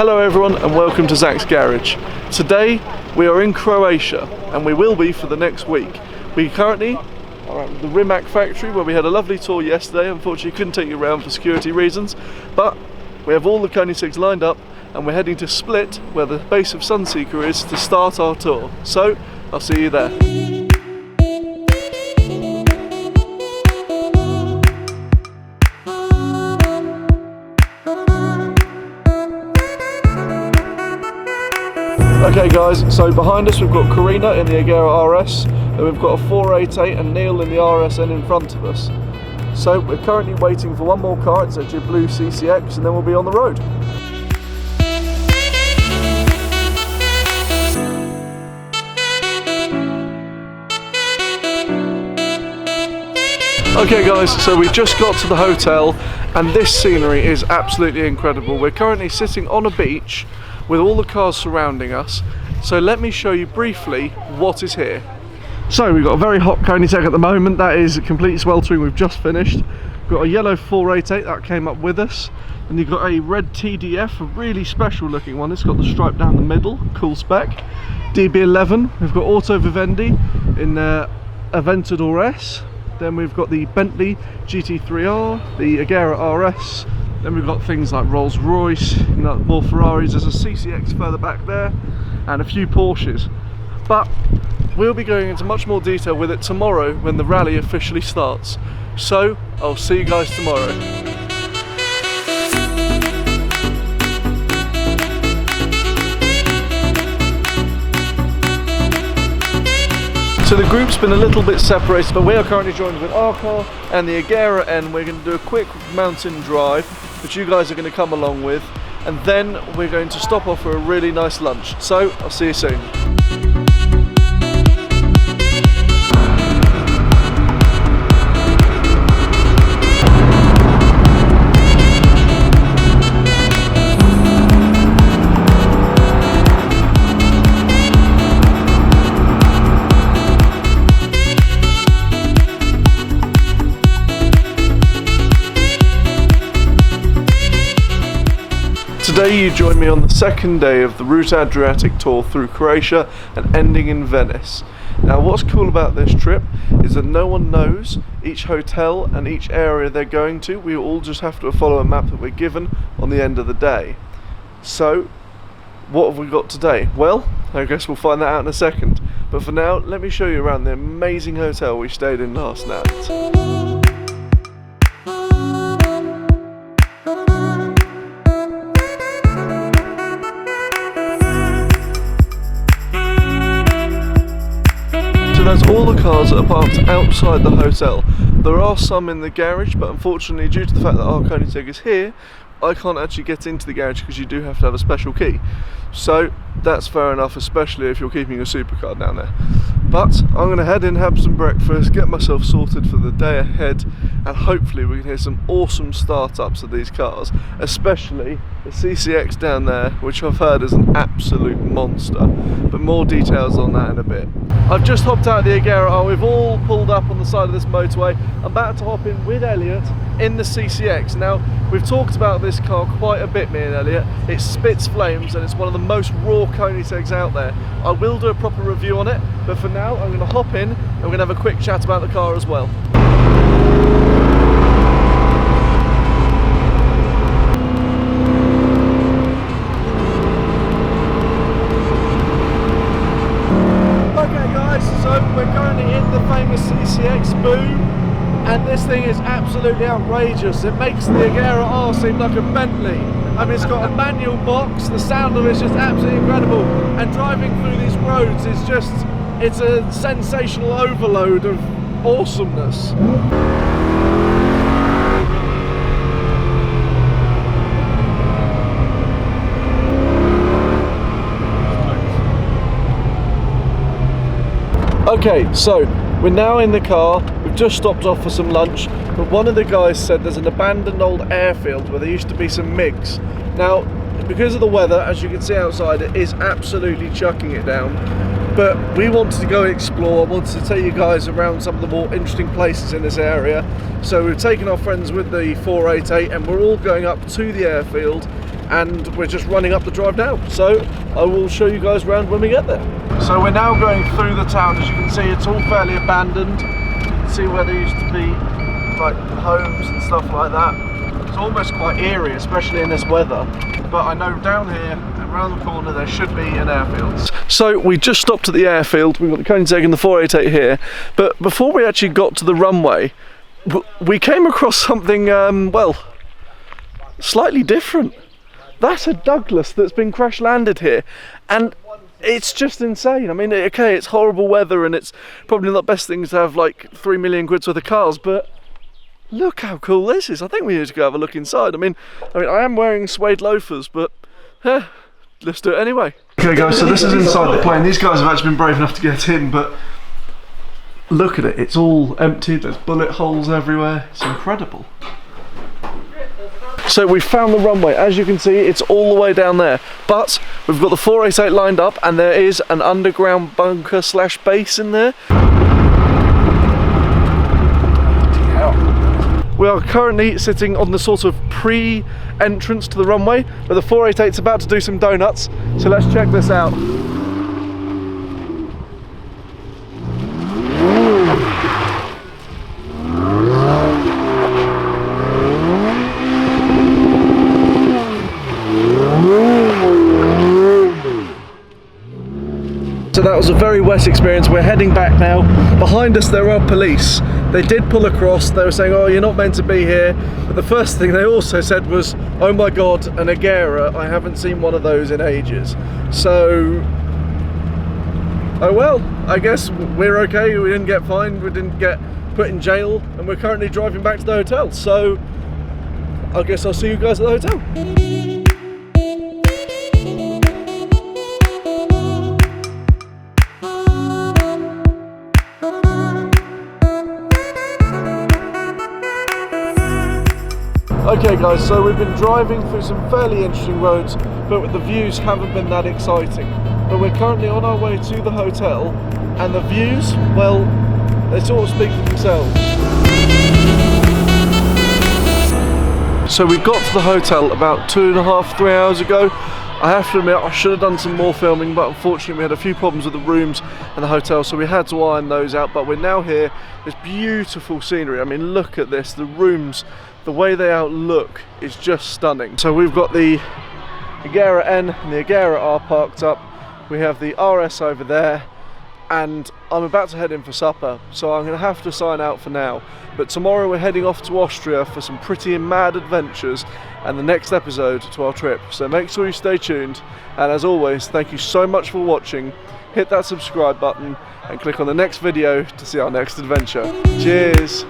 Hello everyone and welcome to Zach's Garage. Today we are in Croatia and we will be for the next week. We currently are at the Rimac factory where we had a lovely tour yesterday. Unfortunately couldn't take you around for security reasons, but we have all the KOENIGSEGGs lined up and we're heading to Split where the base of Sunseeker is to start our tour. So I'll see you there. Okay guys, so behind us we've got Karina in the Agera RS, and we've got a 488 and Neil in the RSN in front of us. So we're currently waiting for one more car, it's a blue CCX, and then we'll be on the road. Okay guys, so we just got to the hotel and this scenery is absolutely incredible. We're currently sitting on a beach with all the cars surrounding us. So let me show you briefly what is here. So we've got a very hot KOENIGSEGG at the moment. That is a complete sweltering, we've just finished. We've got a yellow 488 that came up with us. And you've got a red TDF, a really special looking one. It's got the stripe down the middle, cool spec. DB11, we've got Auto Vivendi in Aventador S. Then we've got the Bentley GT3R, the Agera RS. Then we've got things like Rolls Royce, more Ferraris. There's a CCX further back there, and a few Porsches. But we'll be going into much more detail with it tomorrow when the rally officially starts. So I'll see you guys tomorrow. So the group's been a little bit separated, but we are currently joined with our car and the Agera N. We're going to do a quick mountain drive, which you guys are going to come along with, and then we're going to stop off for a really nice lunch. So I'll see you soon. Today you join me on the second day of the Route Adriatic tour through Croatia and ending in Venice. Now what's cool about this trip is that no one knows each hotel and each area they're going to. We all just have to follow a map that we're given on the end of the day. So what have we got today? Well, I guess we'll find that out in a second. But for now, let me show you around the amazing hotel we stayed in last night. That's all the cars that are parked outside the hotel. There are some in the garage, but unfortunately due to the fact that our KOENIGSEGG is here, I can't actually get into the garage because you do have to have a special key. So that's fair enough, especially if you're keeping your supercar down there. But I'm going to head in, have some breakfast, get myself sorted for the day ahead, and hopefully we can hear some awesome startups of these cars, especially the CCX down there, which I've heard is an absolute monster. But more details on that in a bit. I've just hopped out of the Agera. We've all pulled up on the side of this motorway. I'm about to hop in with Elliot in the CCX. Now, we've talked about this car quite a bit, me and Elliot. It spits flames and it's one of the most raw KOENIGSEGGs out there. I will do a proper review on it, but for now I'm going to hop in and we're going to have a quick chat about the car as well. Okay guys, so we're currently in the famous CCX Boom, and this thing is absolutely outrageous. It makes the Agera R seem like a Bentley. I mean, it's got a manual box, the sound of it's just absolutely incredible, and driving through these roads is just, it's a sensational overload of awesomeness. Okay, so we're now in the car. We've just stopped off for some lunch, but one of the guys said there's an abandoned old airfield where there used to be some MiGs. Now, because of the weather, as you can see outside, it is absolutely chucking it down. But we wanted to go explore. I wanted to take you guys around some of the more interesting places in this area. So we've taken our friends with the 488 and we're all going up to the airfield and we're just running up the drive now. So I will show you guys around when we get there. So we're now going through the town. As you can see, it's all fairly abandoned. You can see where there used to be like homes and stuff like that. It's almost quite eerie, especially in this weather. But I know down here, around the corner, there should be an airfield. So we just stopped at the airfield. We've got the KOENIGSEGG and the 488 here. But before we actually got to the runway, we came across something, well, slightly different. That's a Douglas that's been crash landed here, and it's just insane. I mean, okay, it's horrible weather and it's probably not the best thing to have like 3 million quid's worth of cars, but look how cool this is. I think we need to go have a look inside. I mean, I am wearing suede loafers, but let's do it anyway. Okay guys, so this is inside the plane. These guys have actually been brave enough to get in, but look at it, it's all empty. There's bullet holes everywhere. It's incredible. So we found the runway. As you can see, it's all the way down there, but we've got the 488 lined up and there is an underground bunker slash base in there. We are currently sitting on the sort of pre-entrance to the runway, where the 488's about to do some donuts. So let's check this out. So that was a very wet experience. We're heading back now. Behind us there are police. They did pull across. They were saying, oh, you're not meant to be here. But the first thing they also said was, oh my god, an Agera. I haven't seen one of those in ages. So, oh well, I guess we're okay. We didn't get fined, we didn't get put in jail, and we're currently driving back to the hotel. So I guess I'll see you guys at the hotel. Okay guys, so we've been driving through some fairly interesting roads, but the views haven't been that exciting. But we're currently on our way to the hotel, and the views, well, they sort of speak for themselves. So we got to the hotel about 2.5, 3 hours ago. I have to admit, I should have done some more filming, but unfortunately we had a few problems with the rooms and the hotel, so we had to iron those out. But we're now here. There's beautiful scenery. I mean, look at this. The rooms, the way they outlook is just stunning. So we've got the Agera N and the Agera R parked up. We have the RS over there, and I'm about to head in for supper, so I'm going to have to sign out for now. But tomorrow we're heading off to Austria for some pretty mad adventures and the next episode to our trip. So make sure you stay tuned, and as always, thank you so much for watching. Hit that subscribe button and click on the next video to see our next adventure. Cheers!